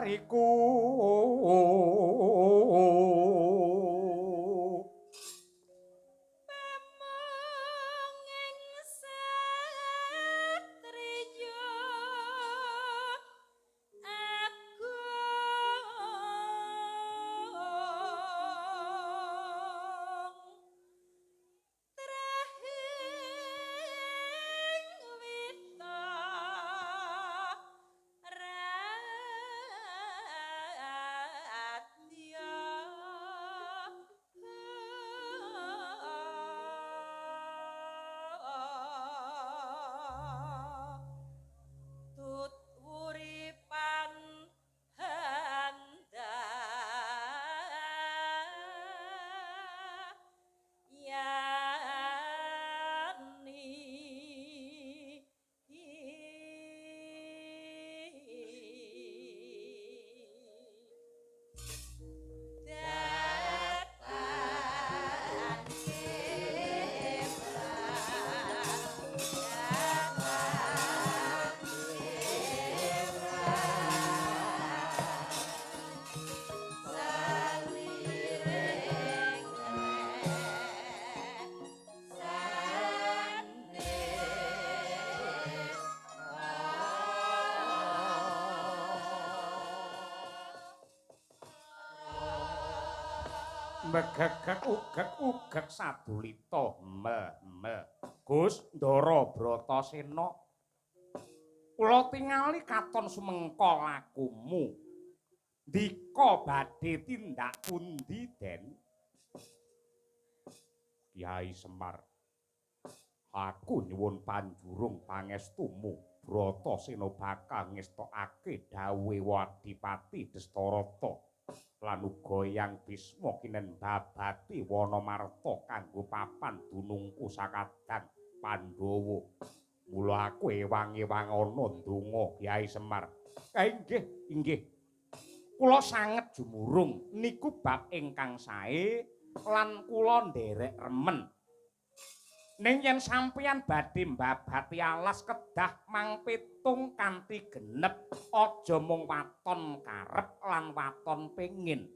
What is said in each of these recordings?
kariku megegek ugek sadulita Gus Ndara Bratasena kula tingali katon sumengka lakumu ndika badhe tindak pundi Den Kyai Semar aku nyuwun panjurung pangestumu Bratasena bakal ngestokake dawuhe Adipati Dastarata lan uga Yang Bisma kinen babati Wanamarta kanggo papan dunungku sakadang Pandhawa. Mula aku ewang-ewangana ndonga Kyai Semar. Inggih. Kula sanget jumurung niku bab ingkang sae lan kula nderek remen. Ning yen sampeyan badhe mbabati alas kedah mang pitung kanthi genep aja mung waton karep lan waton pengin.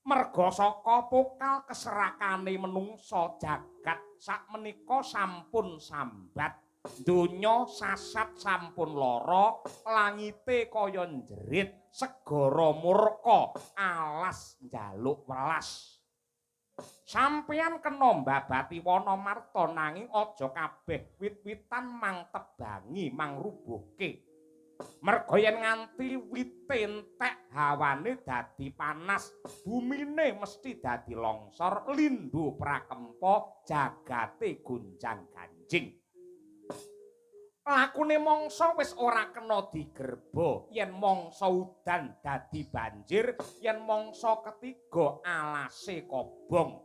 Merga saka pokal keserakane menungsa jagat sakmenika sampun sambat. Donya sasat sampun lara, langite kaya njerit, segara murka, alas njaluk welas. Sampeyan kena mbabati Wanamarta nanging aja kabeh wit-witan mang tebangi mang rubuhke. Merga yen nganti wite entek hawane dadi panas, bumine mesti dadi longsor, lindhu prakempa, jagate gonjang-ganjing. Lakune mangsa wis ora kena digerba, yen mangsa udan dadi banjir, yen mangsa ketiga alase kobong.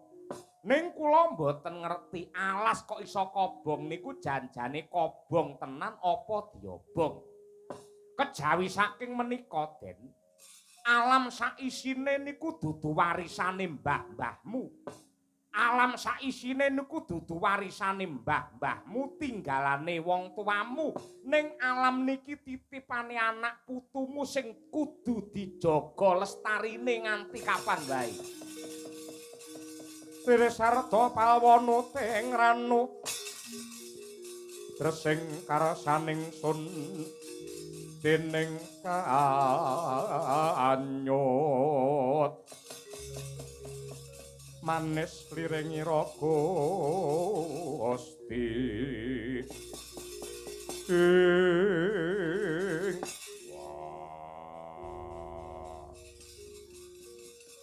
Ning kula mboten ngerti alas kok iso kobong niku janjane kobong tenan apa diobong. Kejawi saking menika Den, alam saisine niku dudu warisane mbah-mbahmu. Alam saisine niku dudu warisane mbah-mbahmu, tinggalane wong tuamu. Ning alam niki titipane anak putumu sing kudu dijaga lestarine nganti kapan wae. Tiresarta palwana teng ranu dresing karsaning sun dening kaanyut manis lirengi raga asti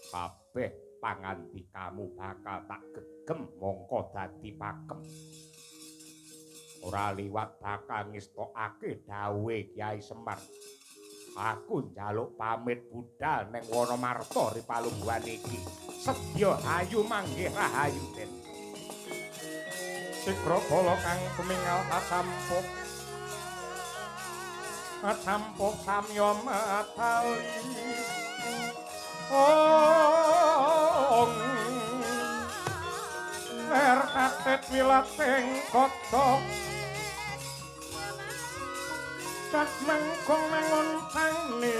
kabeh pangandikamu bakal tak gegem mongko dadi pakem. Ora liwat bakal ngestokake dawuhe Kyai Semar. Aku njaluk pamit budal ning Wanamarta ripalungguhan iki. Sedya ayu manggih rahayu Den. Sikra bala kang tumingal asampuk. Asampuk samya matali. Katet wilating kota tak mangkong mangun paniti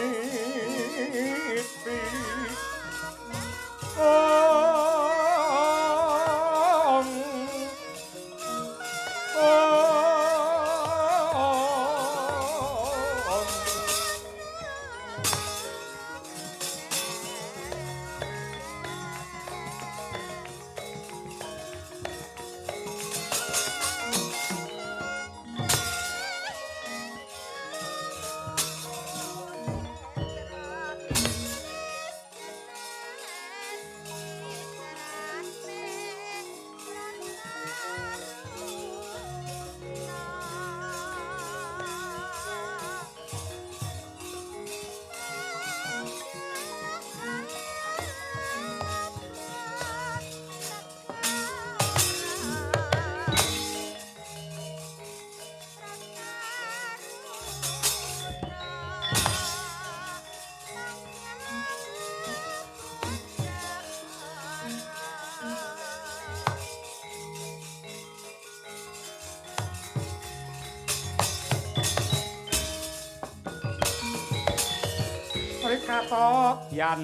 Rikata Dyan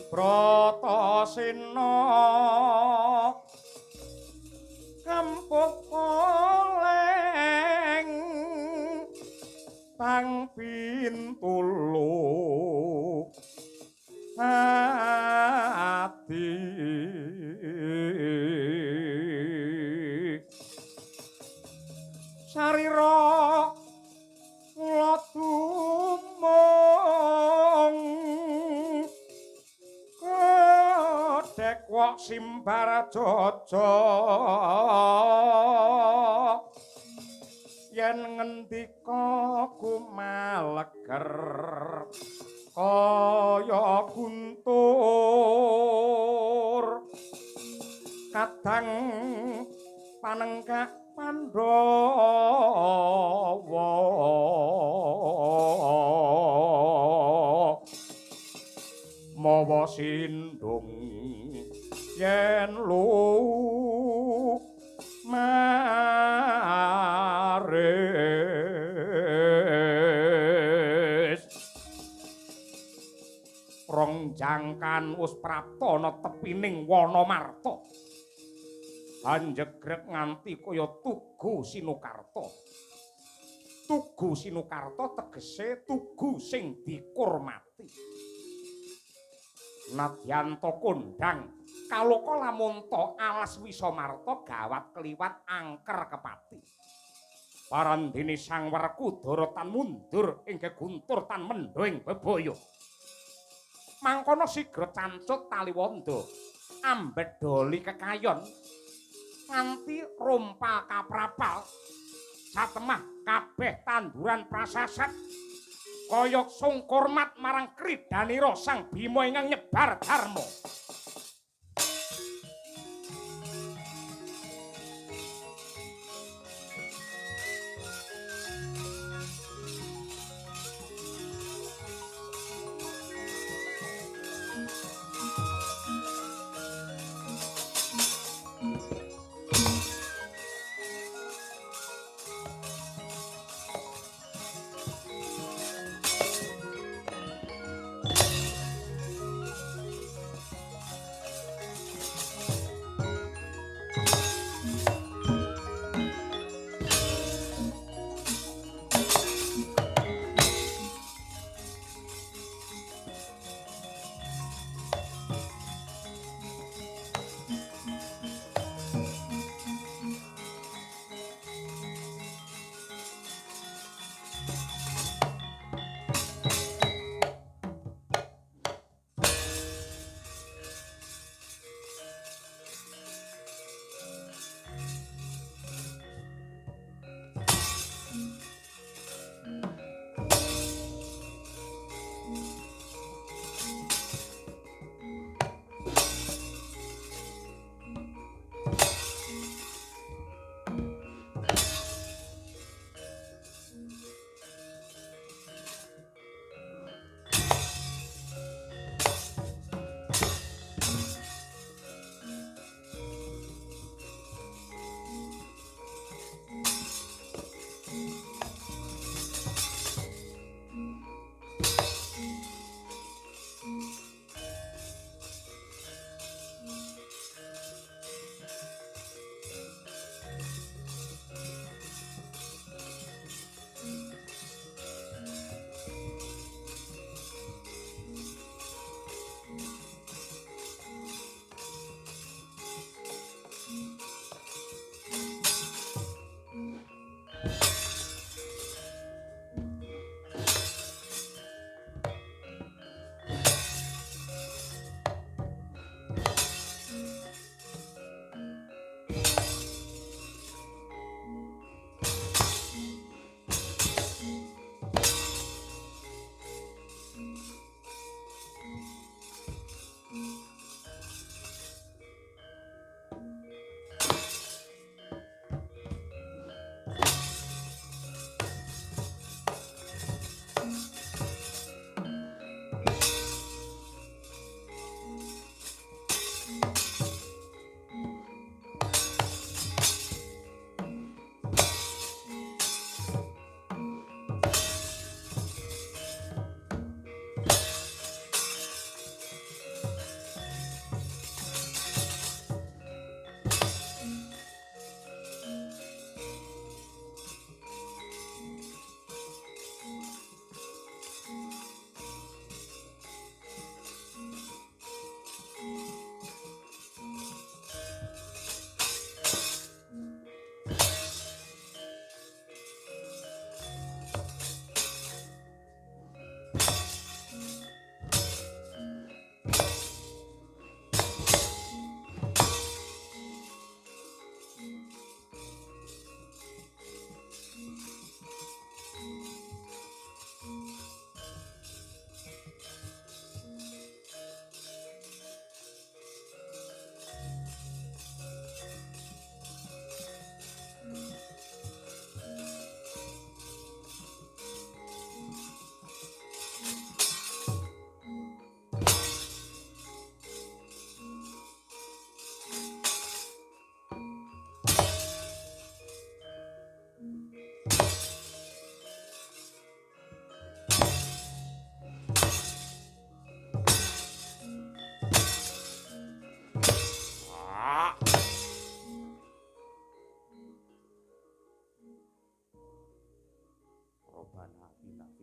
Bratasena kampuk oleng tang pintulu ati sarira kula tumong kodhek wok simbar jaja yen ngendika kumaleger kaya guntur kadang panenggak Pandhawa mawa sindung yen lu maris rong jangkan wis praptana tepining Wanamarta anjegrek nganti kaya tugu Sinukarta. Tugu Sinukarta tegese tugu sing dikurmati. Nadyan ta kondhang kaloka lamun ta alas Wisamarta gawat kliwat angker kepati. Parandene Sang Werkudara tan mundur ing geguntur tan mendha ing bebaya. Mangkono sigra cancut Taliwanda ambedoli kekayon nganti rompal kaprapal satemah kabeh tanduran prasasat kaya sungkurmat marang kridanira Sang Bima ingkang nyebar dharma.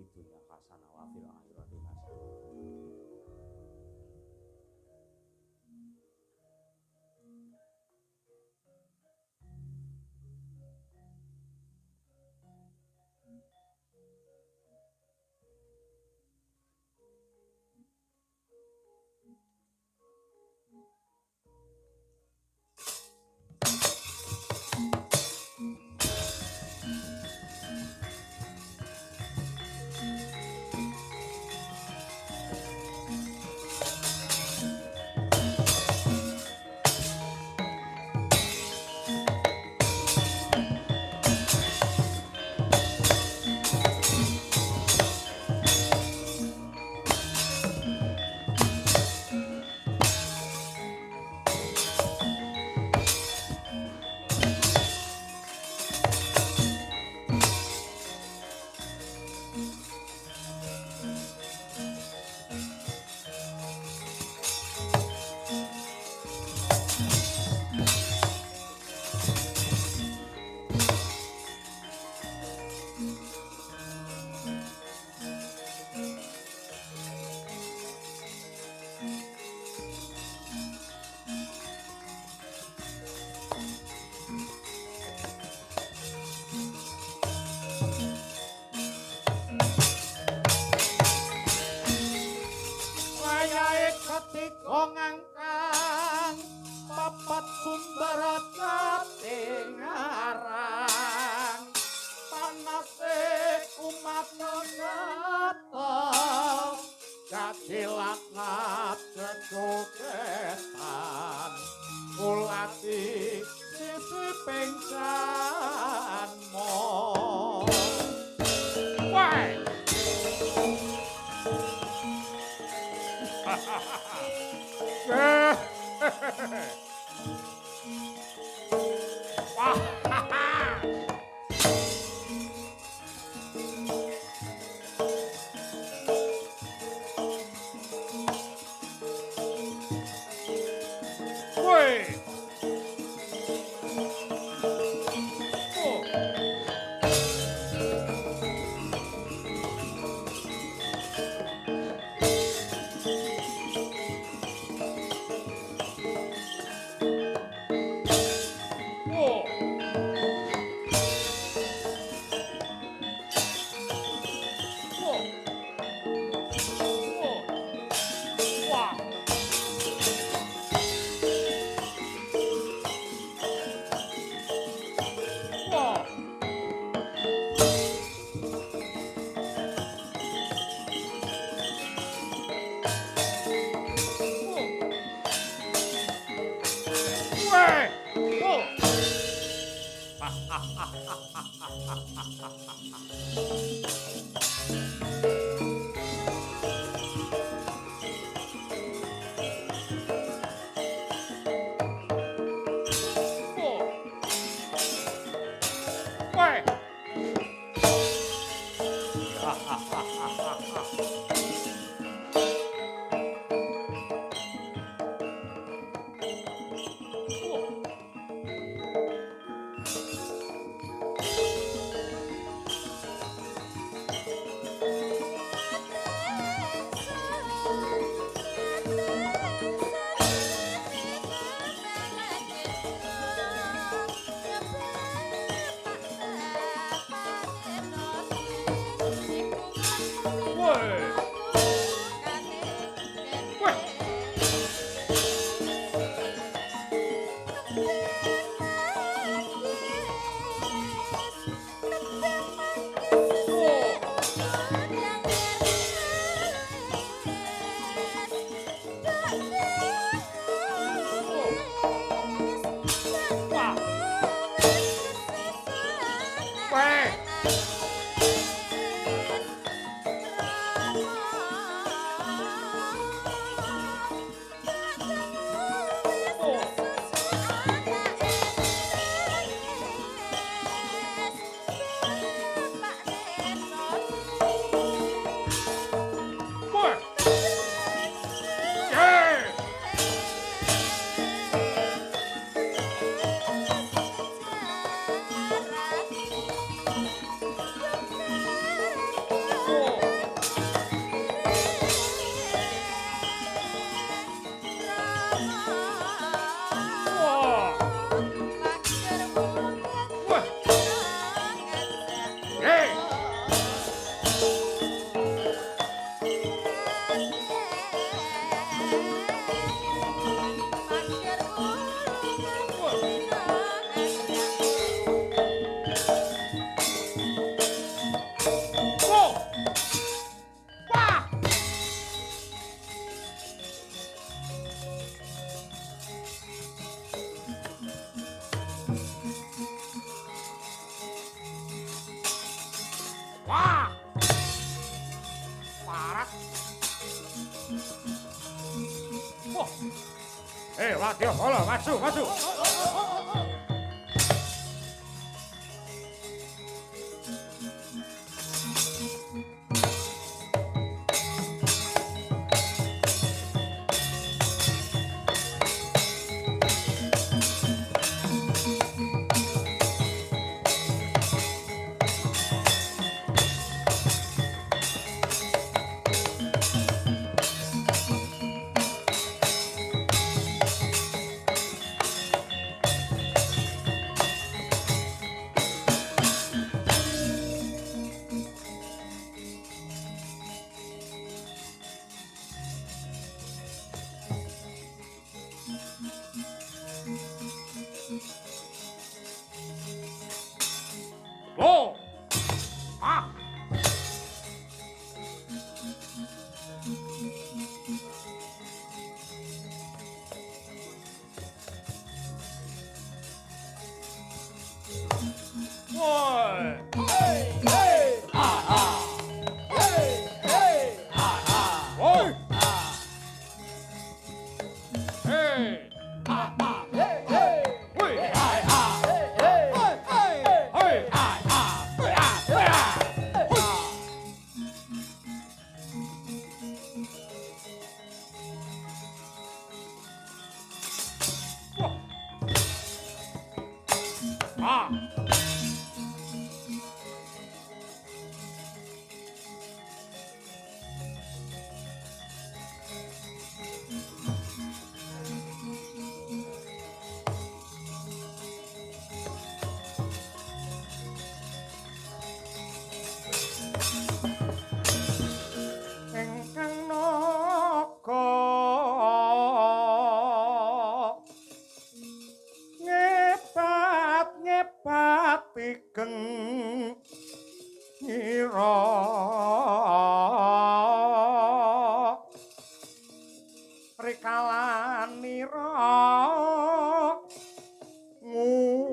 fid dunya hasanah wa fil akhirati hasanah. Yo, holo, maju, maju. Oh! Ah! Woi! Hey! Hey! Ah! Ah! Hey! Hey! Ah! Ah! Woi! Hey! Ah! Ah! Hey! Hey! Woi! Hey! Ah! Hey! Hey! Hey! Hey! Ah! Ah! Hey! Ah! Hey! Ah! Ah! Ingkang naga ngebat igeng ngira rikalanira nguni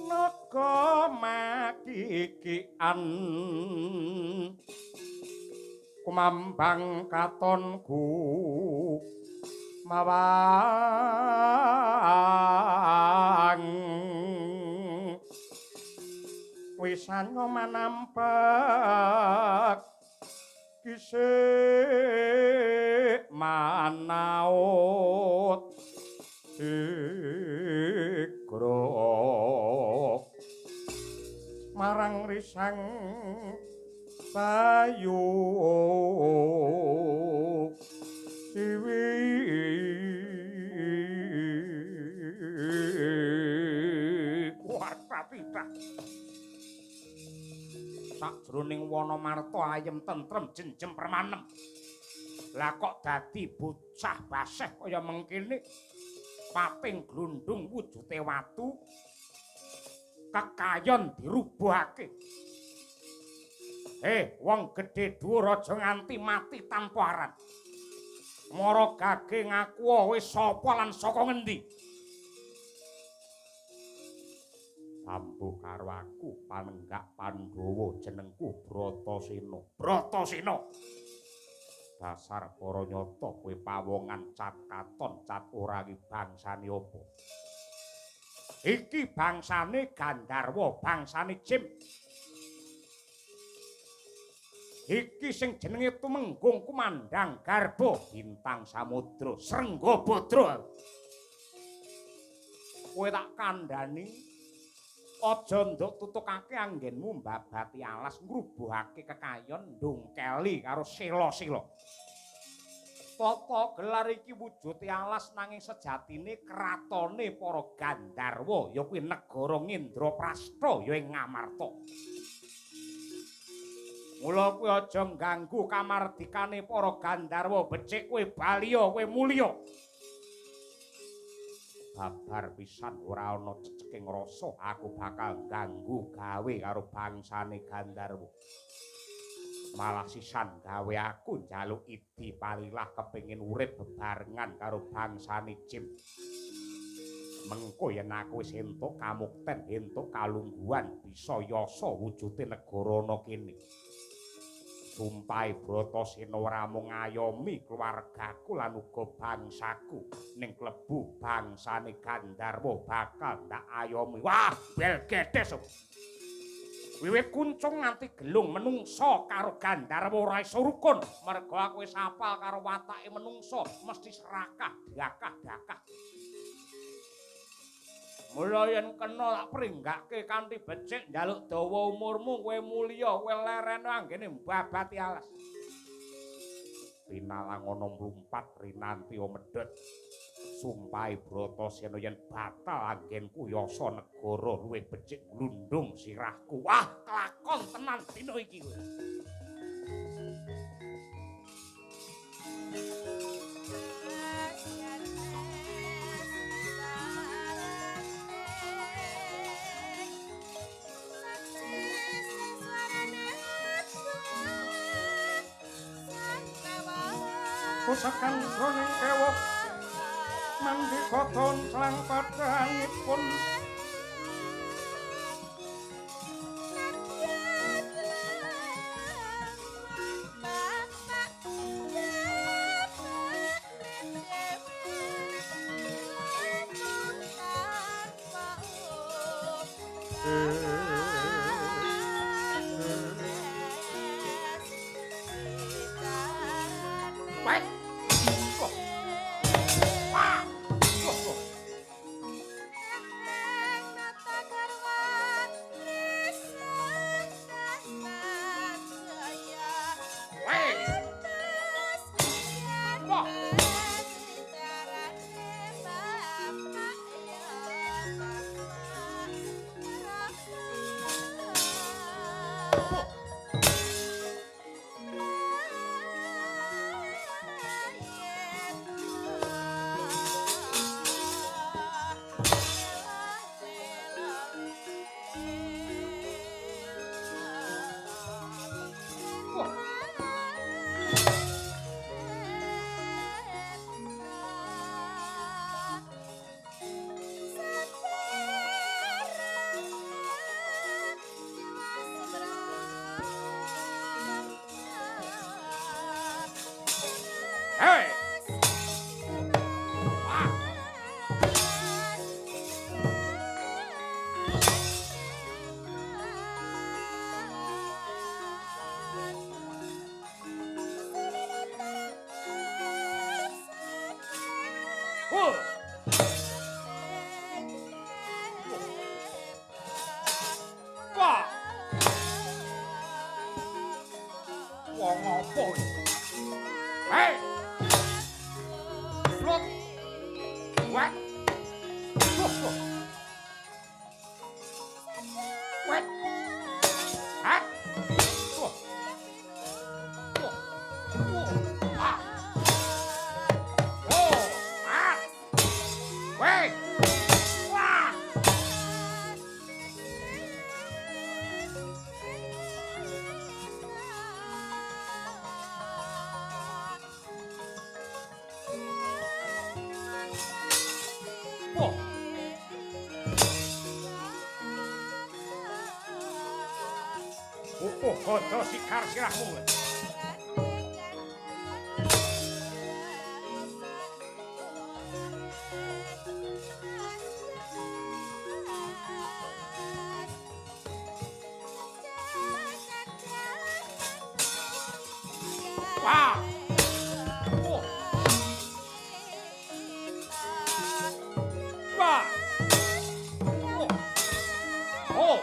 naga makikian kumambang katonku mawang wisanya manampek kisih manaut ikro marang risang bayu siwi kuwat-kuwat sakjroning wana marta ayem tentrem jenjem permanem lah kok dadi bocah baseh kaya mengkene pating glundung wujute watu kekayon dirubuhake. Wong gedhe dhuwur aja nganti mati tanpa aran. Mara gage ngaku wis sapa lan saka ngendi? Tambuh karo aku panenggak Pandhawa jenengku Bratasena. Bratasena. Dasar para nyata kowe pawongan cat katon cat ora iki bangsane apa? Iki bangsane Gandharwa, bangsane Jim. Iki sing jenenge Tumenggung Kumandang Garba Bintang Samudra Srenggabadra. Kowe tak kandhani aja nduk tutukake anggenmu mbabati alas ngrubuhake kekayon ndungkeli karo sela-sela. Tata gelar iki wujude alas nanging sejatine kratone para Gandharwa ya kuwi negara Ngendraprastha ya ing Ngamarta. Mula kowe aja ngganggu kamardikane para Gandharwa, becik kowe baliya, kowe mulya. Babar pisan ora ana ceceking rasa aku bakal ganggu gawe karo bangsane Gandharwa. Malah sisan gawe aku njaluk idi palilah kepengin urip bebarengan karo bangsane Jim. Mengko yen aku wis entuk kamukten, entuk kalungguhan bisa yasa wujude negara ana kene. Sumpahe Bratasena ora mung ngayomi keluargaku lan uga bangsaku ning klebu bangsane Gandharwa bakal ndak ayomi. Wah, bel gedes. Wiwit kuncung nganti gelung menungso karo Gandharwa ora iso rukun merga aku wis apal karo watake menungso mesti serakah dakah-dakah. Mula yen kena tak pringgake kanthi becik njaluk dawa umurmu kowe mulya kowe lerene anggene mbabati alas. Pinalang ana mlumpat rinanti medhot. Sumpahe Bratasena yen batal anggenku yasa negara luwih becik glundung sirahku. Wah, kelakon tenan dina iki kowe. Pusakan jroning kewok mandika ton selang padhangipun Kodo sikar sirahmu. Wah. Wah. Oh.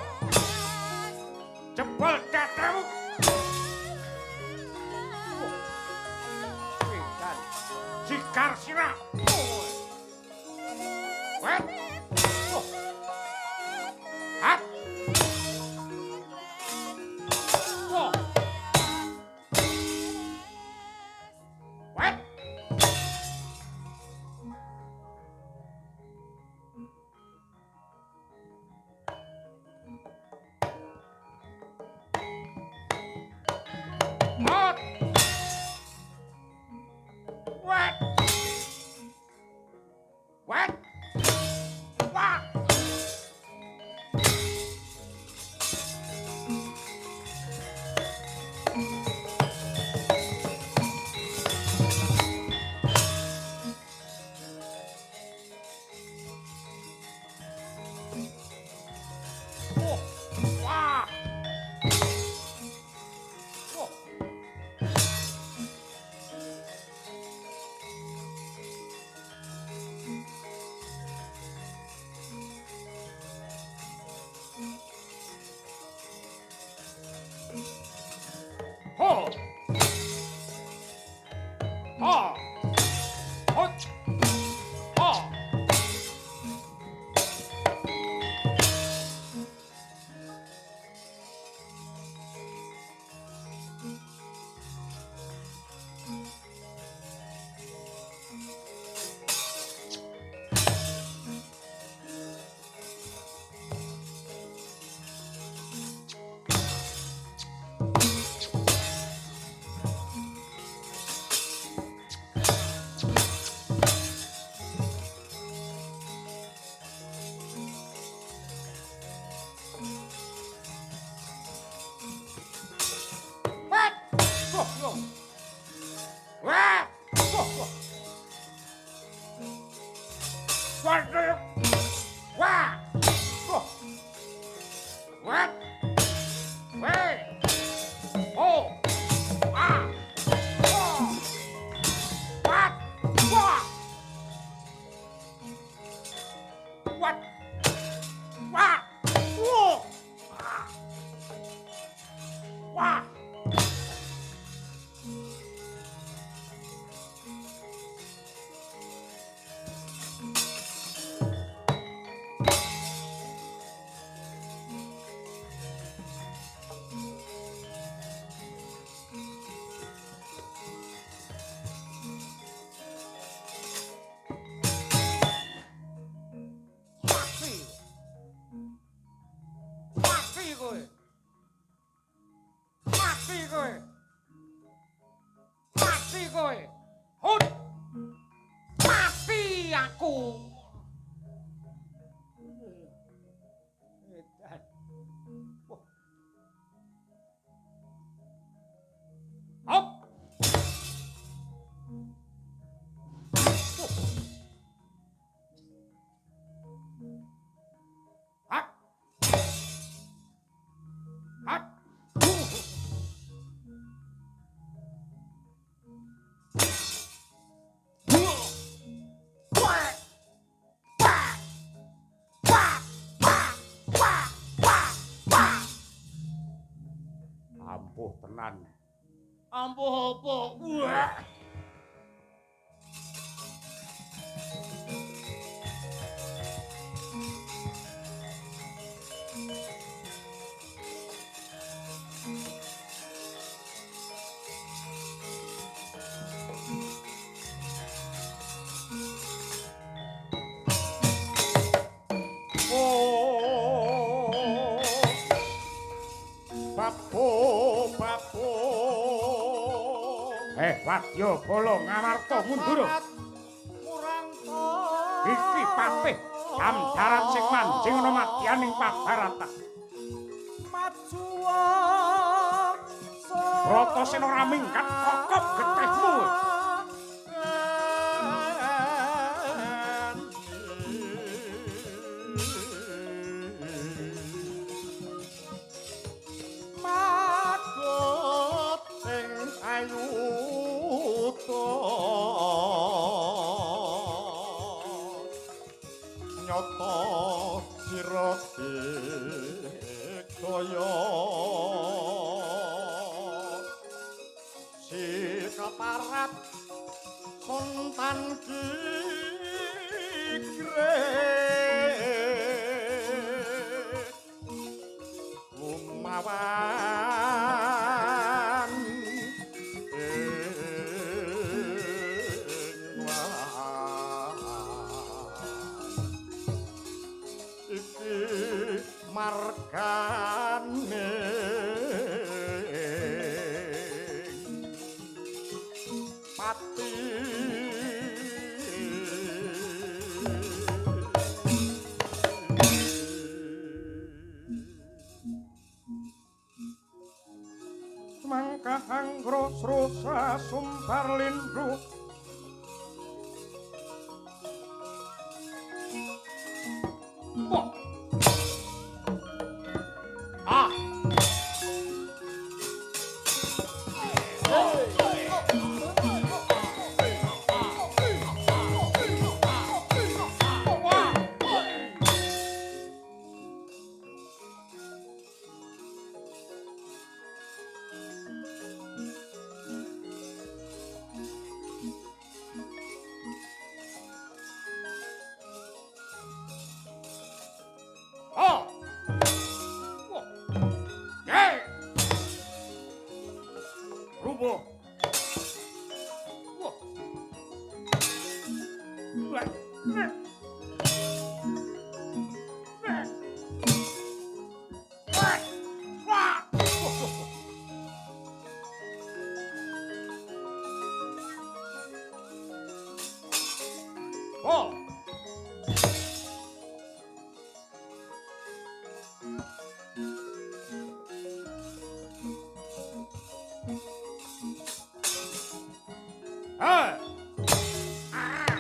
Jebol dadamu. Sikar sirah. Wet. Hat. Wah. Wet. Mot. Wet. Ho! Ha! Hot! Ha! What? Go, go. Wah! Go, go. What? Wah! Go. What? Wait. Oh. Ah. Oh. What? Wah! What? Wah! Whoa! Ah. Wah! Mati. Mati kowe. Mati kowe. Mati kowe. Hut. Mati aku. Edan. Wah. Hop. Hap. Hap. Ampuh tenan. Ampuh apa? Wah. Oh. Bapo, bapo. Wadya Bala Ngamarta mundur. Iki patih Amdarat sing manjing ana madyaning Pabarata. Majua Bratasena ora minggat kokop getihmu. Magot sing ayuta nyata sira daya si kaparat sontan kigre umawan iki margane pati Mangka anggra sruta rosa sumbar lindu Wah. Ah. Oh. Wah. Yeay. Rubuh. Wah. Wah. Oh. Hey. Ah.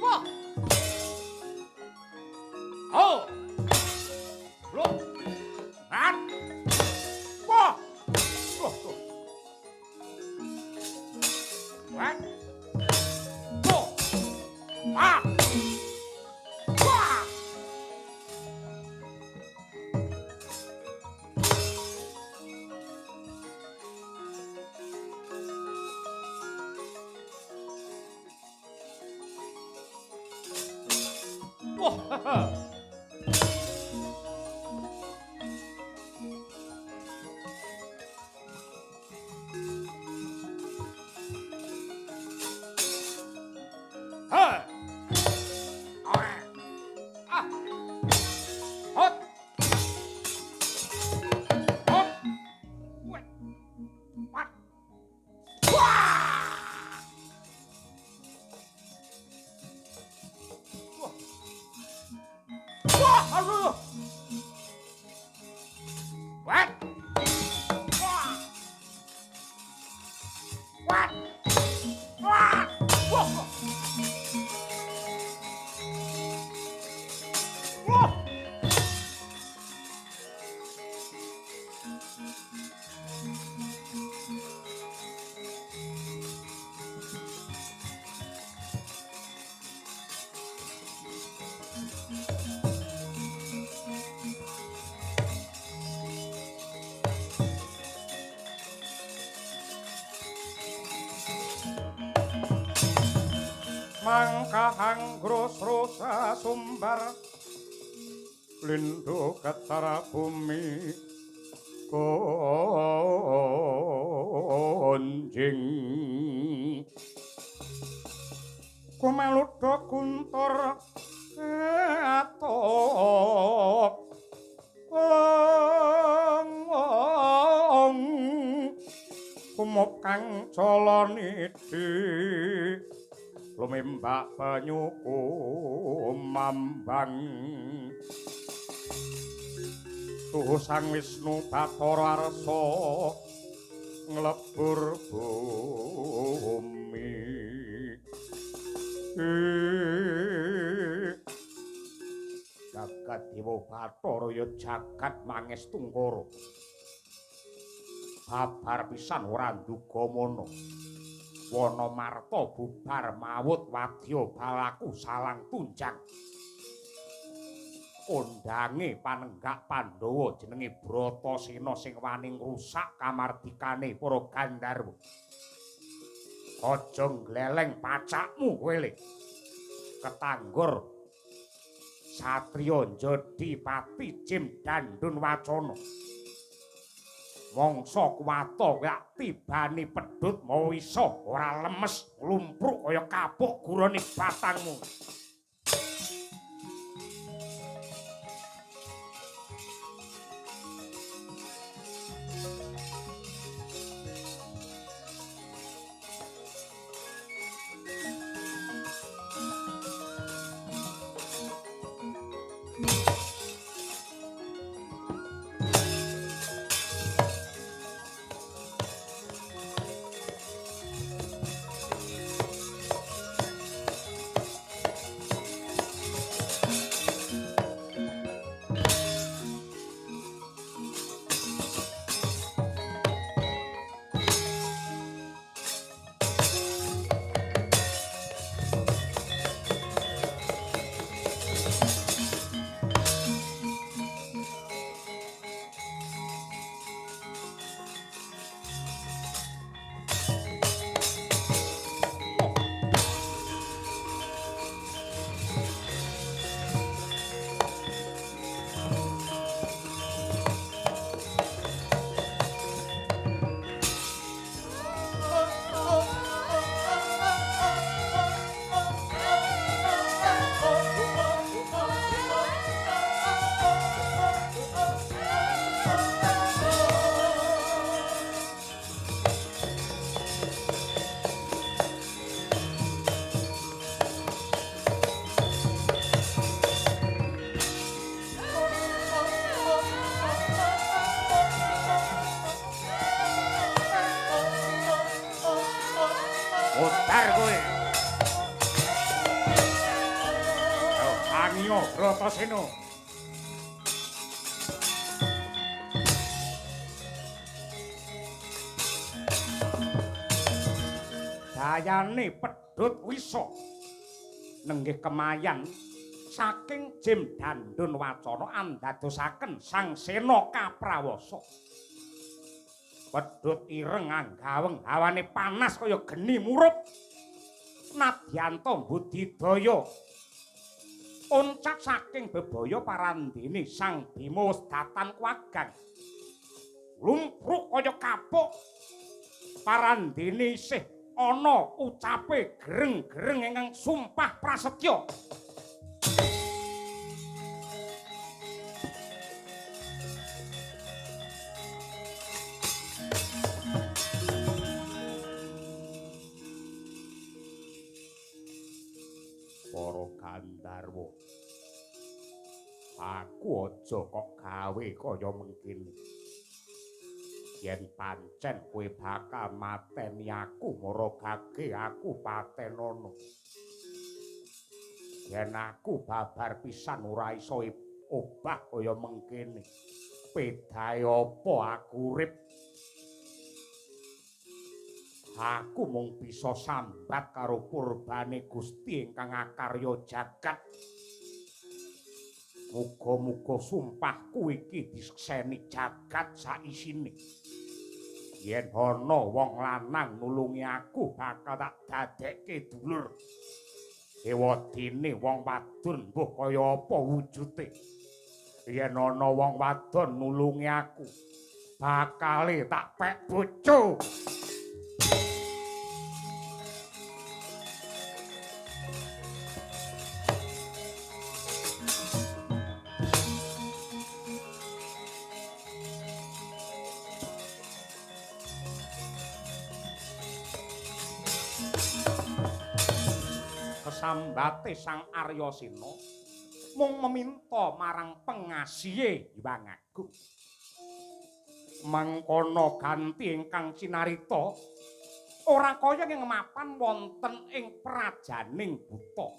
Wah. Oh. Look. Hat. Wah. Wah. What? Oh. Ah. Wah. Wah. Hey. Ah. Ah. Hot. Hot. What? What? Wah. Wah. Wah. Aduh. What? Wah. What? Wah. Wah. Wah. mangkahang rosa sumbar lindu ketara bumi konjing kumeludo guntur atok kumup kang colonidi lumembak banyu kumambang tuhu sang Wisnu Bathara Arsa nglebur bumi Jagat Dewa Bathara ya jagat mangestungkara babar pisan ora nduga mono wana marta bubar mawut wadya balaku salang tunjang kondange panenggak Pandhawa jenenge Bratasena sing wani ngrusak kamardikane para Gandharwa aja gleleng pacakmu kowe le ketanggor satriya Njadi Pati Jim Dandun Wacana mangsa kuwata yak tibane pedhut mau isa ora lemes lumpruk kaya kapuk gurane batangmu Utar kowe. Ayo Angyo Bratasena. Dayane pedhut wisa nenggih kemayan saking Jim Dandun Wacana andadosaken Sang Sena kaprawasa. Pedhut ireng anggaweng hawane panas kaya geni murup. Nadyanto budidaya oncak saking bebaya parandene Sang Bima wis datan kuwagang. Lumpruk kaya kapuk parandene isih ana ucape gereng-gereng ingkang sumpah prasetya. Para Gandharwa, aku aja kok gawe kaya mengkene. Yen pancen kowe bakal mateni aku maragake aku patenana. Yen aku babar pisan ora iso obah kaya mengkene. Pedahe apa aku urip? Aku mung bisa sambat karo purbane Gusti ingkang akarya jagat. Muga-muga sumpahku iki disekseni jagat saisine. Yen ana wong lanang nulungi aku bakal tak dadekke dulur. Ewadine wong wadon mbuh kaya apa wujude. Yen ana wong wadon nulungi aku bakale tak pek bojo. Sambate Sang Aryasena mung meminta marang pengasihe Hyang Agung. Mangkono ganti ingkang cinarita ora kaya ing mapan wonten ing prajaning buta.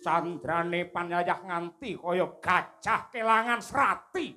Candrane panyayah nganti kaya gajah kelangan serati.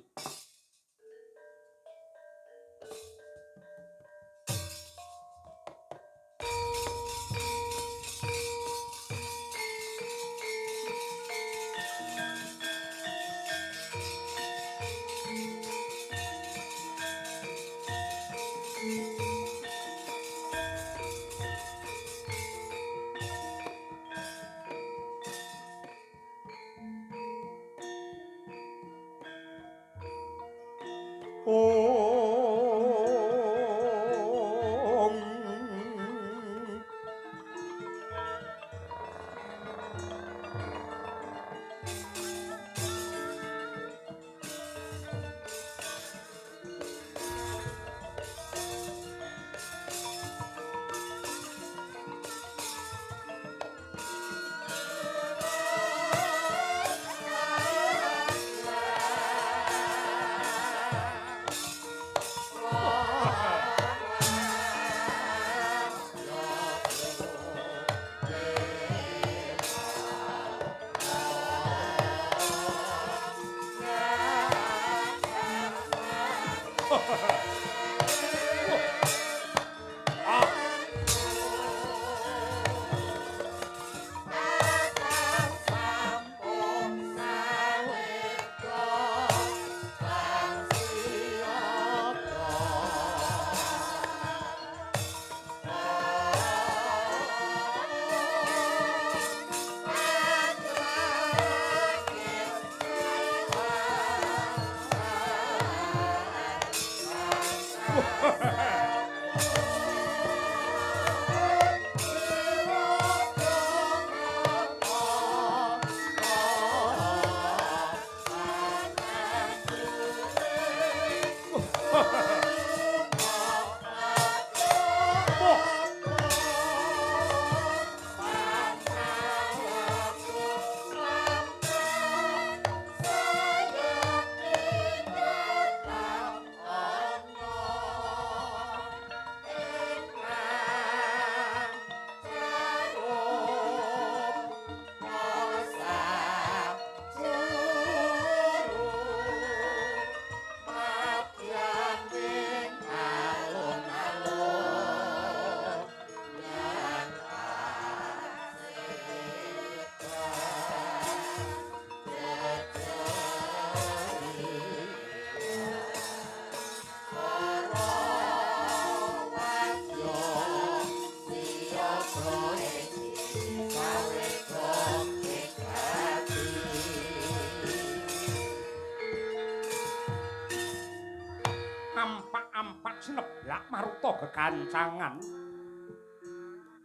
maruta gekancangan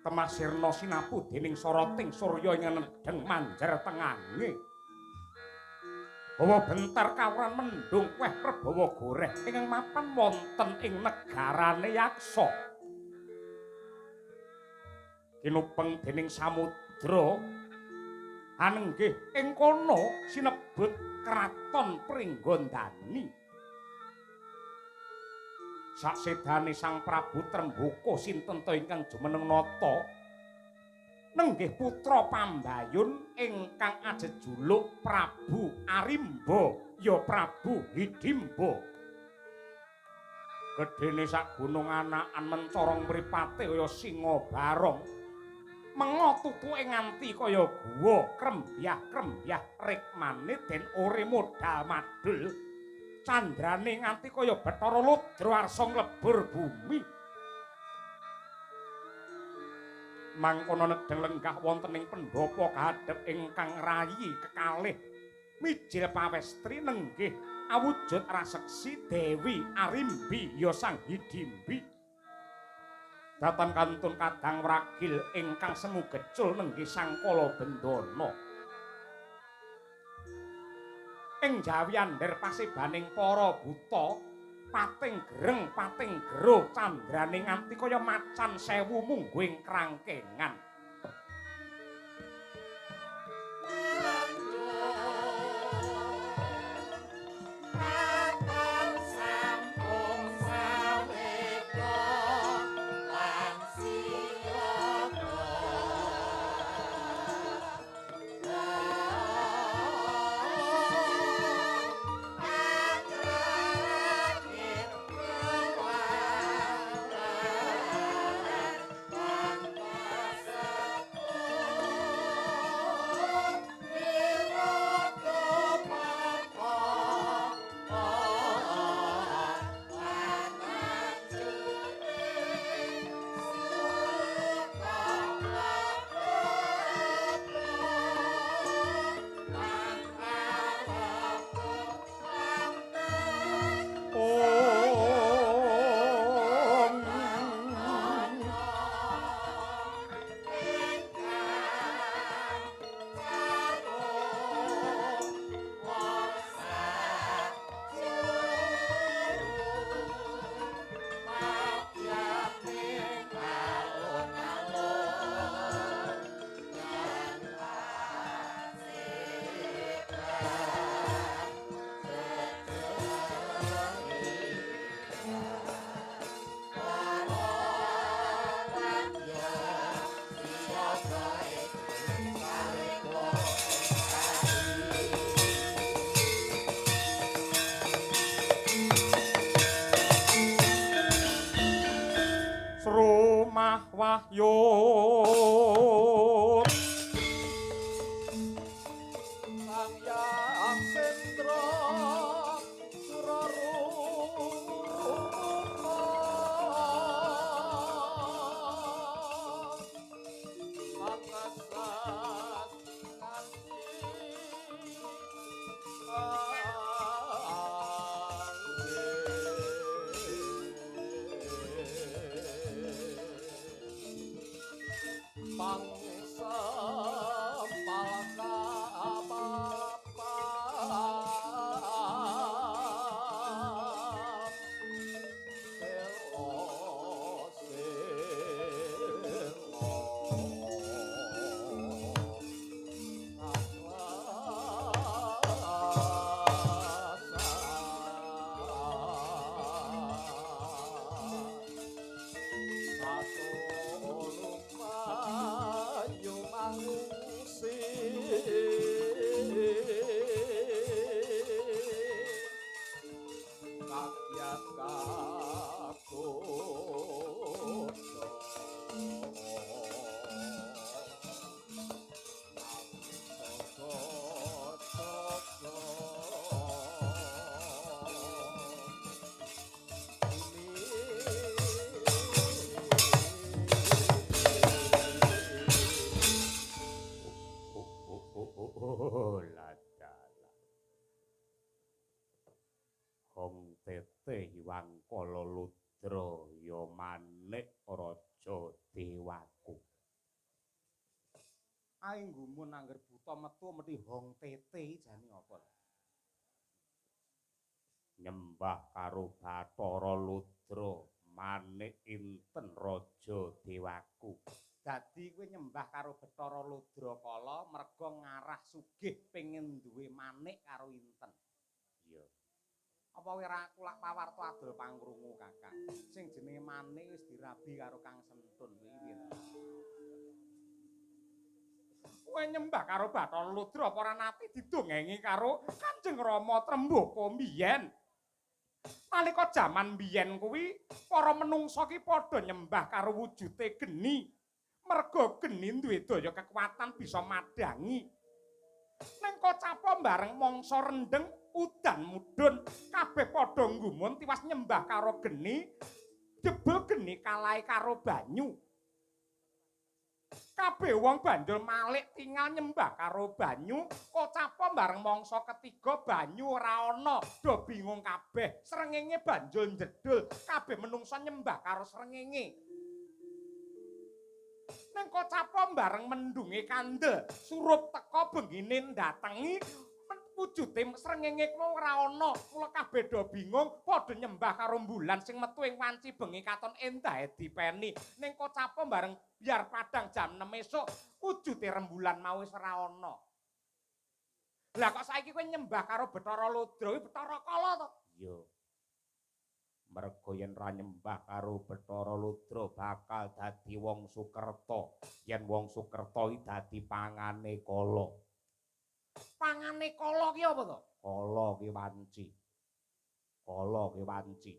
temasirna sinapu dening soroting surya ing nedheng manjar tengange bawa bentar kawuran mendung weh Prabawa Goreh ingkang mapan wonten ing negarane Yaksa kinupeng dening samudra anenggih ing kono sinebut Kraton Pringgondani saksedane Sang Prabu Trembaka sinten ta ingkang jumeneng nata nenggih putra Pambayun ingkang ajejuluk Prabu Arimba ya Prabu Hidimba gedene sak gunung anakan mencorong mripate kaya singa barong menga tutuke nganti kaya guwa krembyah-krembyah rikmane den ore modal madul candrane nganti kaya Bathara Ludra arsa nglebur bumi mangkono nedheng lenggah wonten ing pendhapa kadhep ingkang rayi kekalih mijil pawestri nenggih awujud raseksi Dewi Arimbi ya Sang Hidimbi datan kantun kadang wragil ingkang semu gecul nenggih Sang Kala Bendana ing jawi andher pasebaning para buta pating gereng pating gero candrane nganti kaya macan sewu mungguing krangkengan Srumah Wahyun Sang Hyang Sendra Suraruma Mangasat Bangsa palaka bapa satu lupa Ae nggumun angger buta metu mesti hong tete jane apa? Nyembah karo Bathara Ludra manik inten raja dewaku. Dadi kowe nyembah karo Bathara Ludra kala merga ngarah sugih pengen duwe manik karo inten. Iya. Apa kowe ora kulak pawarta adol pangkrungu Kakang? Sing jenenge manik wis dirabi karo Kang Sentun kuwi piye to? Kowe nyembah karo Bathara Ludra apa ora nate didongengi karo Kanjeng Rama Trembaka mbiyen? Nalika jaman mbiyen kuwi para menungsa ki padha nyembah karo wujute geni. Merga geni duwe daya kekuatan bisa madangi. Ning Kacapa bareng mangsa rendeng udan mudhun kabeh padha nggumun tiwas nyembah karo geni. Jebul geni kalahe karo banyu. Kabeh wong banjur malik tinggal nyembah karo banyu, Kacapa bareng mangsa ketiga banyu ora ana, do bingung kabeh. Srengenge banjur njedul, kabeh menungsa nyembah karo srengenge. Ning Kacapa bareng mendunge kandel, surup teka bengine ndatengi wujude srengenge kuwi ora ana. Mula kabeh do bingung padha nyembah karo bulan sing metu ing wanci bengi katon endahe dipeni. Ning Kacapa bareng biar padang jam 6 esuk wujude rembulan mau wis ora ana. Lah kok saiki kowe nyembah karo Bathara Ludra kuwi Bathara Kala to? Iya. Merga yen ra nyembah karo Bathara Ludra bakal dadi wong Sukerta. Yen wong Sukerta iki dadi pangane Kala. Pangane Kala ki apa to? Kala ki wanci. Kala ki wanci.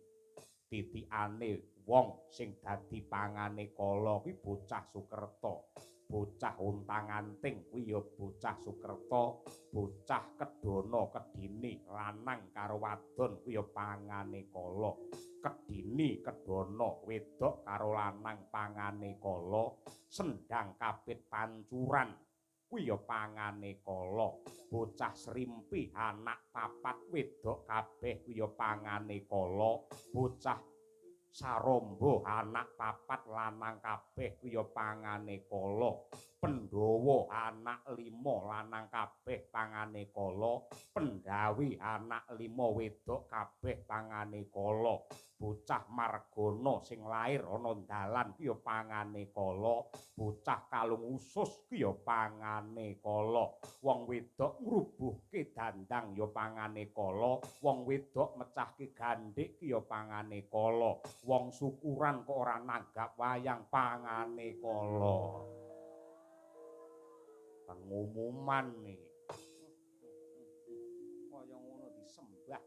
Titikane wong sing dadi pangane Kala kuwi bocah Sukerta. Bocah untang-anting kuwi ya bocah Sukerta, bocah kedana kedini lanang karo wadon kuwi ya pangane Kala. Kedini kedana wedok karo lanang pangane Kala, sendang kapit pancuran kuwi ya pangane Kala. Bocah Srimpi anak papat wedok kabeh kuwi ya pangane Kala. Bocah Sarombo anak papat lanang kabeh kuwi ya pangane Kala. Pandhawa anak 5 lanang kabeh pangane Kala. Pendhawi anak 5 wedok kabeh pangane Kala. Bocah Margana sing lair ana dalan kuwi ya pangane Kala. Bocah Kalung Usus kuwi ya pangane Kala. Wong wedok ngrubuhke dandang ya pangane Kala. Wong wedok mecahke gandhik ki ya pangane Kala. Wong syukuran kok ora nanggap wayang pangane Kala. Pengumuman iki. Kaya ngono disembah.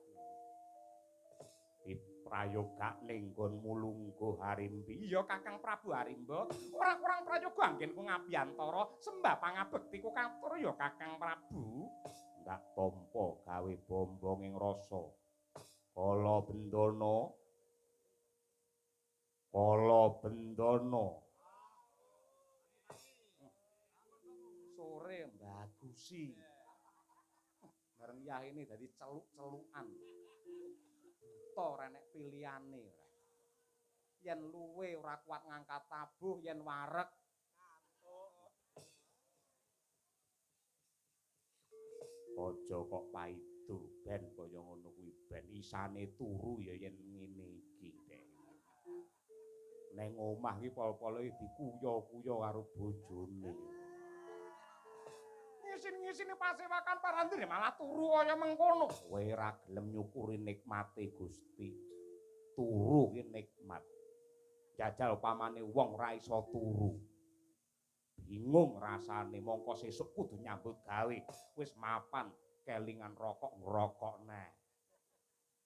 Diprayoga ning nggon Mulungguh Harimbi. Iya Kakang Prabu Harimba, ora kurang prayoga anggenku ngabiyantara sembah pangabektiku katur ya Kakang Prabu. Ndak tampa gawe bombonging rasa. Kala Bendana. Kala Bendana. Sore mbagusi. Bareng yahine dadi celuk-celukan. To renek pilihane ora. Yen luwe ora kuat ngangkat tabuh, yen wareg Aja kok paido ben kaya ngono kuwi ben isane turu ya yen ngene iki Dek. Neng omah iki pol-pole dikuya-kuya karo bojone. ngisin-ngisini pasewakan parandir malah turu kaya mengkono. Kowe ora gelem nyukuri nikmate Gusti. Turu ki nikmat. Jajal upamane wong ora iso turu. Bingung rasane mongko sesuk kudu nyambut gawe. Wis mapan kelingan rokok ngrokok neh.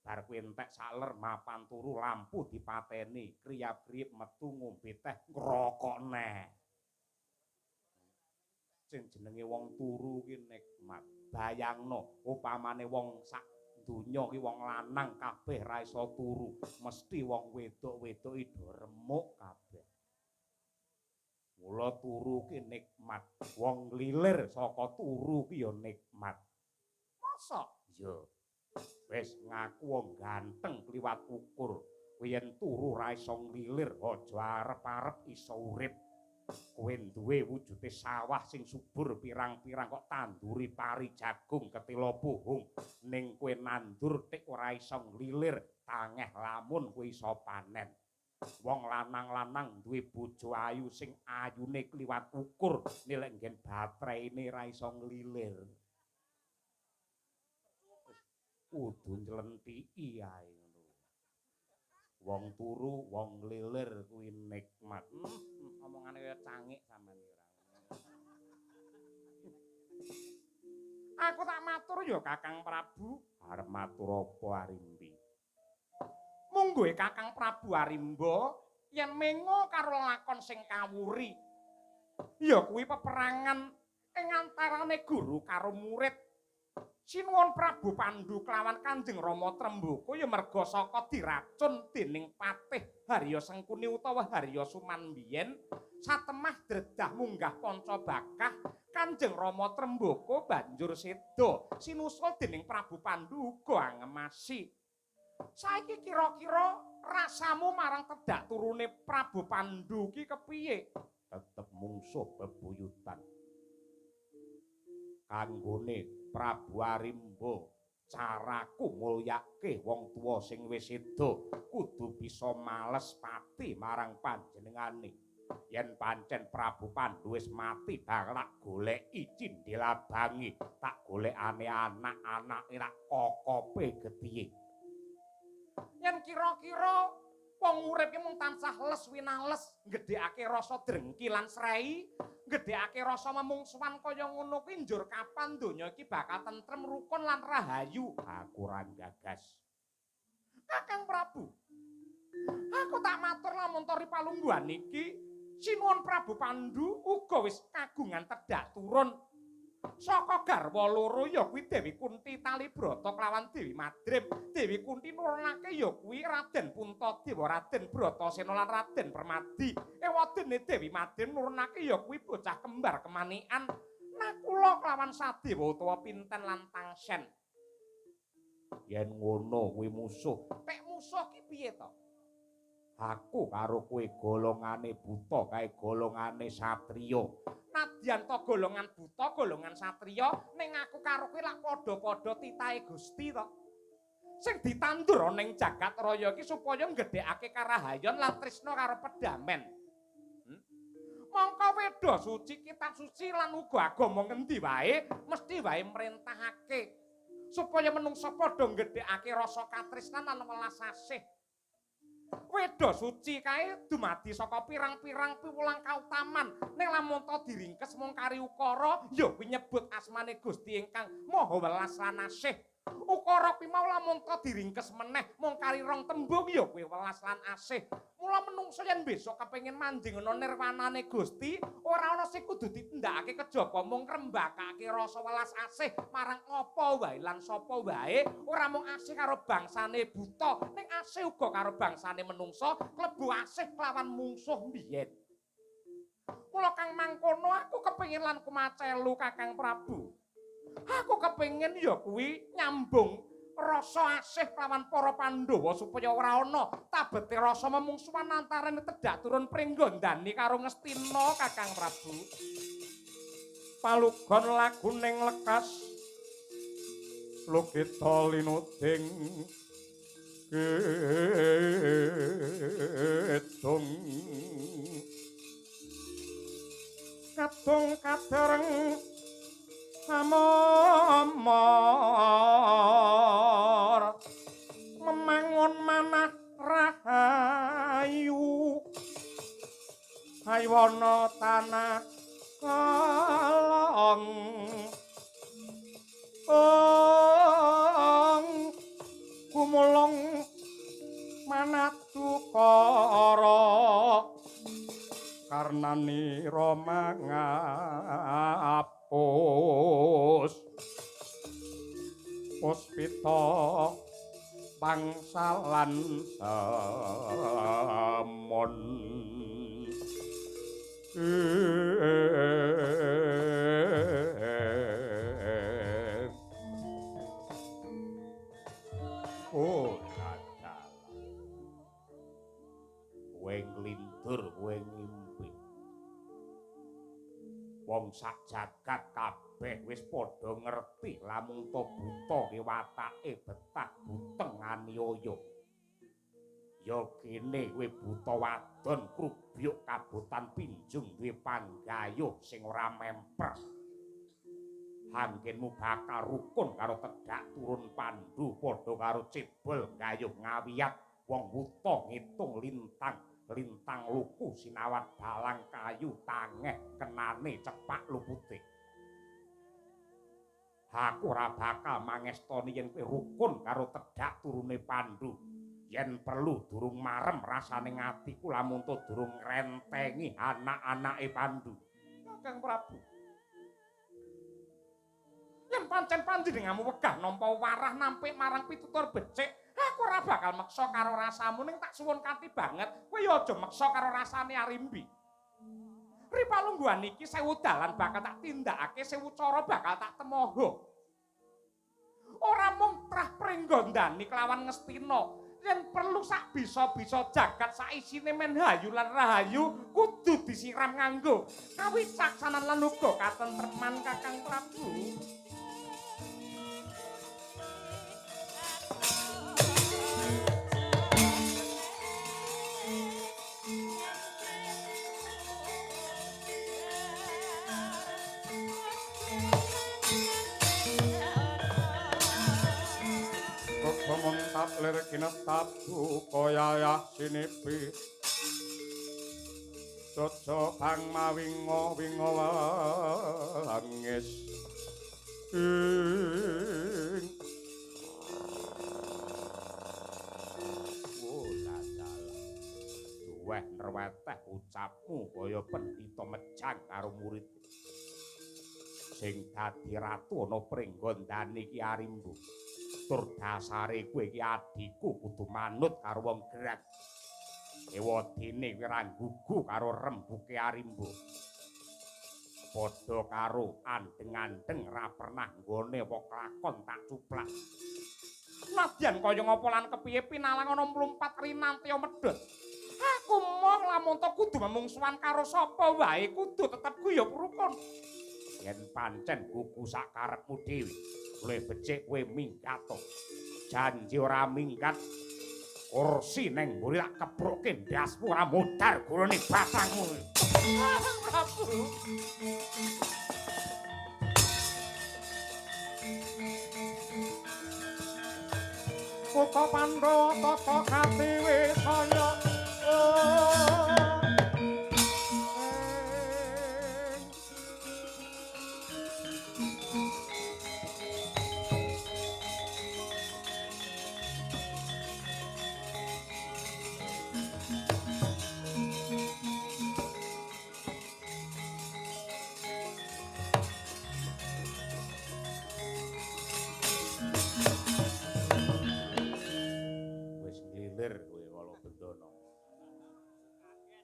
Bar kuwi entek saler mapan turu lampu dipateni, kriyap-kriyip metu ngombe teh ngrokok neh. Sing jenenge wong turu ki nikmat. Bayangno upamane wong sak donya ki wong lanang kabeh ra iso turu, mesti wong wedok-wedoki do remuk kabeh. Mula turu ki nikmat. Wong nglilir saka turu ki ya nikmat. Masa? Iya. Wis ngaku wong ganteng kliwat ukur. Kowe yen turu ra iso nglilir, aja arep-arep iso urip. Kowe duwe wujude sawah sing subur pirang-pirang kok tanduri pari jagung ketila puhung ning kowe nandur tik ora iso nglilir tangeh lamun kowe iso panen. Wong lanang-lanang duwe bojo ayu sing ayune kliwat ukur nilek nggen batraine ra iso nglilir. Kudu nylentiki ae ngono. Wong turu, wong nglilir kuwi nikmat. Omongane kaya cangik sampean ora. Aku tak matur ya Kakang Prabu, arep matur apa Arimbi? Mungguhe Kakang Prabu Arimba yen mengo karo lakon sing kawuri. Ya kuwi peperangan ing antarane guru karo murid. Sinuwun Prabu Pandhu kelawan Kanjeng Rama Trembaka ya merga saka diracun dening Patih Harya Sengkuni utawa Harya Sumandyen satemah dredah munggah Pancabakah Kanjeng Rama Trembaka banjur seda sinusul dening Prabu Pandhu uga angemasi. Saiki kira-kira rasamu marang tedak turune Prabu Pandhu ki kepiye? Tetep mungsuh bebuyutan. Kanggone Prabu Arimba caraku mulyake wong tuwa sing wis seda kudu bisa males pati marang panjenengane. Yen pancen Prabu Pandhu wis mati bakal tak goleki cindelabangi, tak golekane anak-anake rak kokope getihe. Yen kira-kira wong urip ki mung tansah les winales, gedhekake rasa drengki lan srei, gedhekake rasa memungsuhan kaya ngono kuwi njur kapan donya iki bakal tentrem, rukun lan rahayu. Aku ora gagas. Kakang Prabu, aku tak matur lamun tori palungguhan iki sinuwun Prabu Pandhu uga wis kagungan tedak turun saka garwa loro ya kuwi Dewi Kunti Talibrata kelawan Dewi Madrim. Dewi Kunti nurunake ya kuwi Raden Puntadewa, Raden Bratasena lan Raden Permadi. Ewadene Dewi Madrim nurunake ya kuwi bocah kembar kemanikan Nakula kelawan Sadewa utawa Pinten lan Tangsen. Yen ngono kuwi musuh. Nek musuh ki piye to? Aku karo kowe golongane buta kae golongane satriya. Nadyan to golongan buta, golongan satriya, ning aku karo kowe lak padha-padha titahe Gusti to. Sing ditandur ning jagat raya iki supaya nggedhekake karahayon lan tresna karo pedamen. Mongko Weda Suci, kitab suci lan uga agama ngendi wae mesti wae mrentahake supaya menungsa padha nggedhekake rasa katresnan lan welas asih. Weda Suci kae dumadi saka pirang-pirang piwulang kautaman. Ning lamun ta diringkes mung kari ukara ya kuwi nyebut asmane Gusti ingkang Maha Welas lan Asih. Ukara kuwi mau lamun ta diringkes meneh mung kari rong tembung ya kuwi welas lan asih. Mula menungsa yen besok kepengin manjing ana nirwanane Gusti, ora ana sing kudu ditindakake kejaba mung ngrembakake rasa welas asih marang apa wae lan sapa wae, ora mung asih karo bangsane buta, ning asih uga karo bangsane menungsa, klebu asih kelawan mungsuh mbiyen. Mula kang mangkono aku kepengin lan kumacelu Kakang Prabu. Aku kepengin ya kuwi nyambung rasa asih kelawan para Pandhawa supaya ora ana tabete rasa memungsuhan antarane tedak turun pringgondani karo Ngastina Kakang Prabu. Palugon laguning lekas lukita linuding gedung kadung kadereng amamar memangun manah rahayu haywana tanah kalong kumulung manadukara karnani romangapus puspita bangsalan samun dalah kowe nglindur kowe ngimpi Wong sak jagat kabeh wis padha ngerti lamun to buta ki watake betah buteng aniaya. Ya kene kowe buta wadon krubyuk kabotan pinjung duwe panggayuh sing ora memper. Anggenmu bakal rukun karo Tedak turun Pandu padha karo Cebul gayuh ngawiyat wong buta ngitung lintang. Lintang luku sinawat balang kayu tangeh kenane cepak lupute. Aku ora bakal mangestoni yen kowe rukun karo Tedak turune Pandu. Yen perlu durung marem rasane atiku lamun to durung ngrentengi anak-anake Pandu. Kakang Prabu. Yen pancen panjenenganmu wegah nampa warah nampik marang pitutur becik, aku ora bakal meksa karo rasamu ning tak suwun kanthi banget, kowe ya aja meksa karo rasane Arimbi. Ripalungguhan iki 1000 dalan bakal tak tindakake, 1000 cara bakal tak temoho. Ora mung trah pringgondani kelawan Ngastina, yen perlu sak bisa-bisa jagat saisine men hayu lan rahayu kudu disiram nganggo kawicaksanan lan uga katentreman Kakang Prabu. Memuntat lir kinetap kaya sinipi Jojo bang mawingo wingo wangis duweh nerweteh ucapmu kaya pendhita mejang karo murid sing dadi ratu ana pringgondane Ki Arimbu. Tur dasare kowe iki adhiku kudu manut karo wong gerak. Ewadene kowe ra gugu karo rembuke Arimbu. Padha karo andeng-andeng ra pernah nggone apa kelakon tak cuplak. Nadyan kaya ngapa lan kepiye pinalang ana mlumpat rinantya medhot. Aku moh lamun to kudu memungsuhan karo sapa wae kudu tetep guyub rukun. Yen pancen gugu sak karepmu dhewe luwih becik kowe minggat to. Janji ora minggat kursi neng mburi tak kebrokke ndasmu ora modar gurune batangmu. Prabu. Putra Pandhawa tata kati wis saya.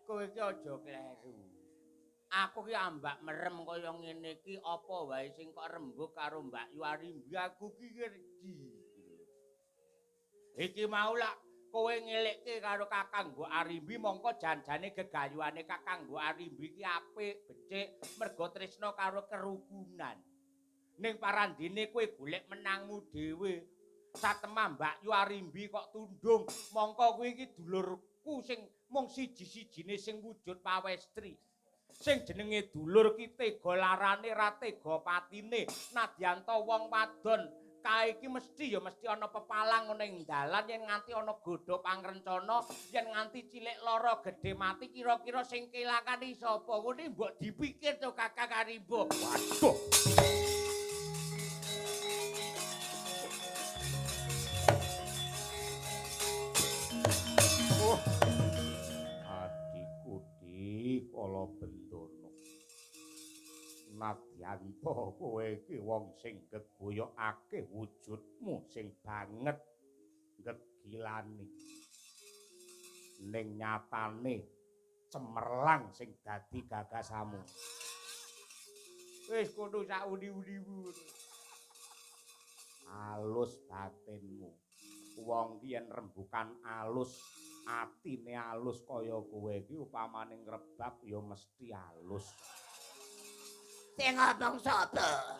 Kowe iki aja kleru. Aku ki ambak merem kaya ngene iki apa wae sing kok rembug karo Mbak Yu Arimbi aku ki ngerti. Iki mau lak kowe ngelekke karo Kakang Mbok Arimbi mongko janjane gegayuhane Kakang Mbok Arimbi ki apik, becik, merga tresna karo kerukunan. Ning parandene kowe golek menangmu dhewe. Satemah Mbak Yu Arimbi kok tundung, mongko kowe iki dulurku sing mung siji-sijine sing wujud pawestri. Sing jenenge dulur ki tega larane ra tega patine. Nadyan to wong wadon kae iki mesti ana pepalang ning dalan yen nganti ana godha pangrencana, yen nganti cilik lara gedhe mati kira-kira sing kelakane sapa. Ngene mbok dipikir to Kakang Arimbo. Waduh. Adiku di kala bendono. Nadyanto kowe iki wong sing gegoyokake wujudmu sing banget gegilani. Ning nyatane cemerlang sing dadi gagasamu. Wis kono sak udi-udimu. Alus batinmu. Wong ki yen rembukan alus, atine alus kaya kowe iki upamane ngrebab ya mesti alus. Sing ngomong sapa?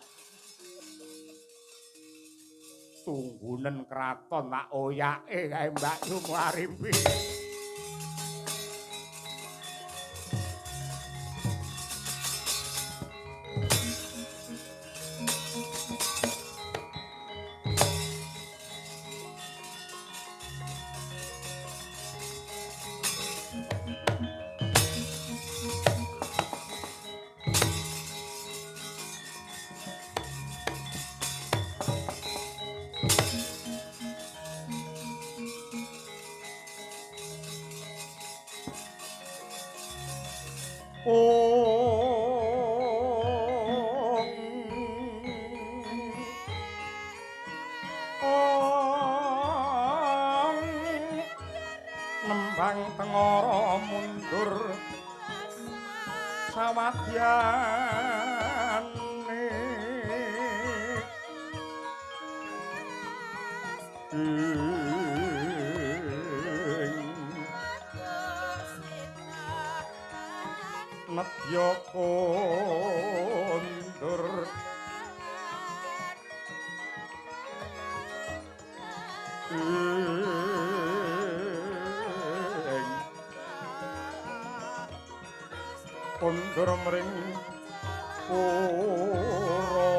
Tunggunen kraton tak oyake kae Mbak Yumu Arimbi. Nembang tengara mundur sawadyane Nedya kondur kondur mring pura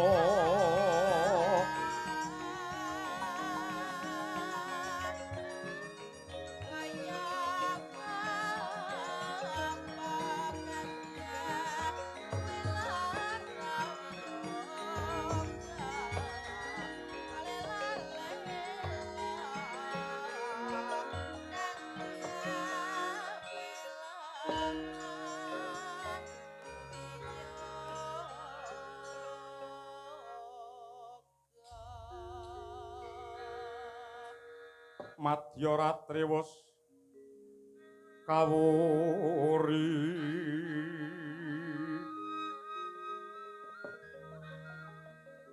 Madya Ratriwus kawuri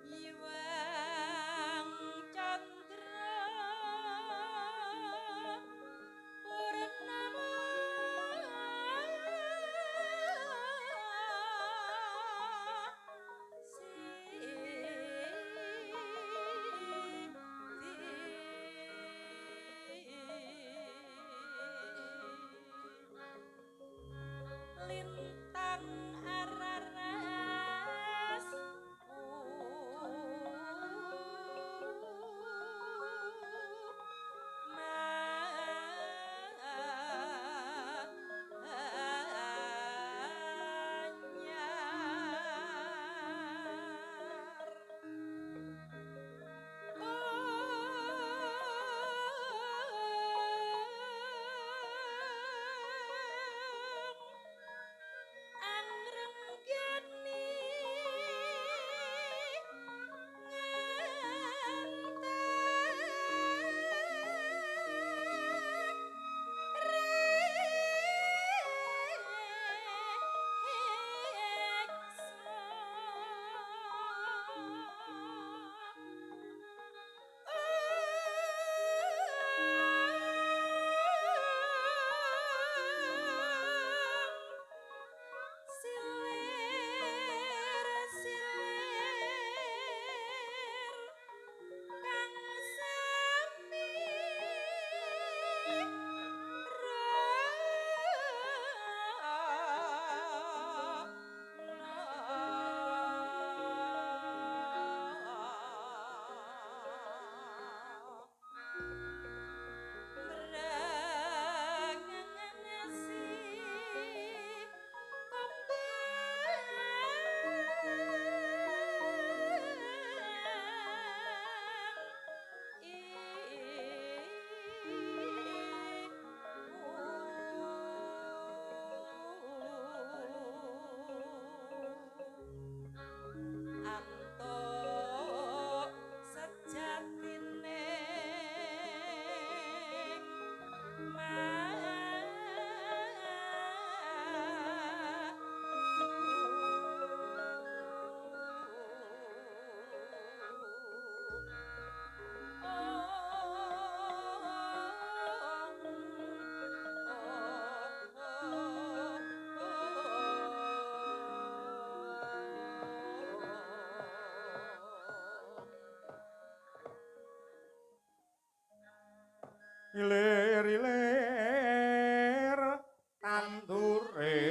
Iwang Candra Purnama ilir-ilir tandure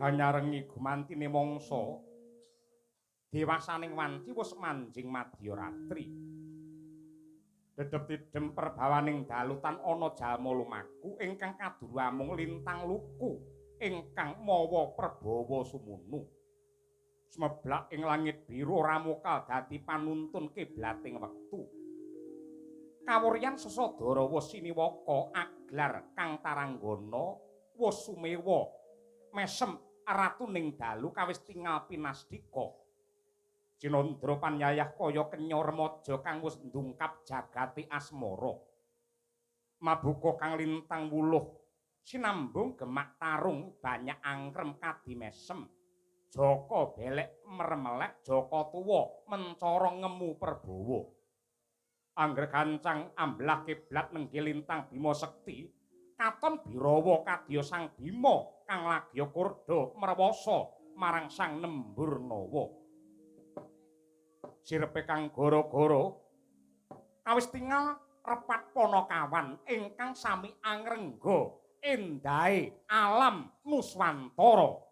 hanyarengi gumantine mangsa dewasaning wanci wis manjing madya ratri dedep-dedem perbawaning dalutan ana jalma lumaku ingkang kaduru amung lintang luku ingkang mawa prabawa sumunu semeblak ing langit biru ramukal dadi panuntun kiblating wektu kawuryan sesadara wus siniwaka aglar kang taranggana wus sumewa mesem ratuning dalu kawis tingal pinasdika Cinandra panyayah kaya kenya remaja kang wis ndungkap jagati asmara mabuka kang lintang wuluh sinambung gemak tarung banyak angkrem kadi mesem Jaka belek meremelek Jaka tuwa mencara ngemu Prabawa angger gancang amblah kiblat nenggih lintang Bima Sekti katon Birawa kadya Sang Bima kang lagya kurda mrewasa marang Sang Nemburnawa sirepe kang gara-gara kawis tingal repat Panakawan ingkang sami angrengga endahe alam Nuswantara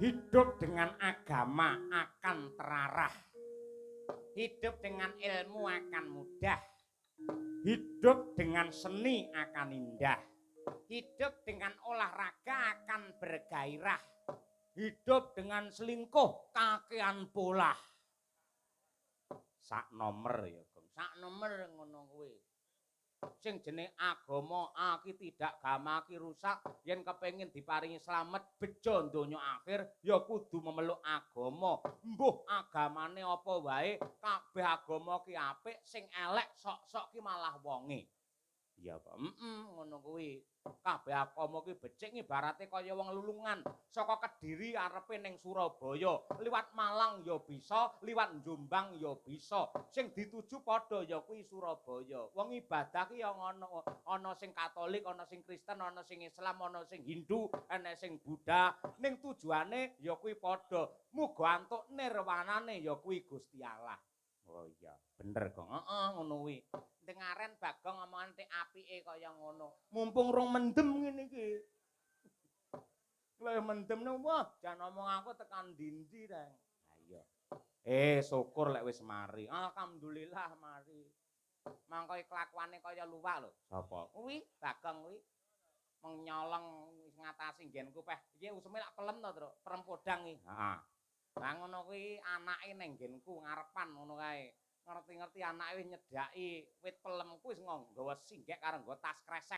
Hidup dengan agama akan terarah. Hidup dengan ilmu akan mudah. Hidup dengan seni akan indah. Hidup dengan olahraga akan bergairah. Hidup dengan selingkuh kakean polah. Sak nomor ya, Gong. Sak nomor ngono kuwi. Sing jeneng agama aki tidak gama aki rusak yen kepengin diparingi slamet bejo donya akhir ya kudu memeluk agama. Mbuh agamane apa wae, kabeh agama ki apik, sing elek sok-sok ki malah wonge. Iya apa? Ngono kuwi. Kabeh agama ki becik ibarate kaya wong lulungan saka Kediri arepe ning Surabaya, liwat Malang ya bisa, liwat Jombang ya bisa. Sing dituju padha ya kuwi Surabaya. Wong ibadah ki ya ngono, ana sing Katolik, ana sing Kristen, ana sing Islam, ana sing Hindu, ana sing Buddha. Ning tujuane ya kuwi padha. Muga antuk nirwanane ya kuwi Gusti Allah. Oh iya, bener kok. Heeh, ngono kuwi. Dengaren Bagong ngomongan tek apike kaya ngono. Mumpung rong mendem ngene iki. Lah mendem wah, jan omong aku tekan ndi-ndi reng. Lah iya. Syukur lek wis mari. Alhamdulillah mari. Mangko kelakuane kaya luwak lho. Sapa? Kuwi Bagong kuwi. Meng nyolong wis ngatasi nggenku peh. Iki useme lak pelem to, Truk. Perempodang iki. Heeh. Lah ngono kuwi anake ning nggenku ngarepan ngono kae. Ngerti-ngerti anake wis nyedaki wit pelemku wis nggawa singgek karo nggawa tas kresek.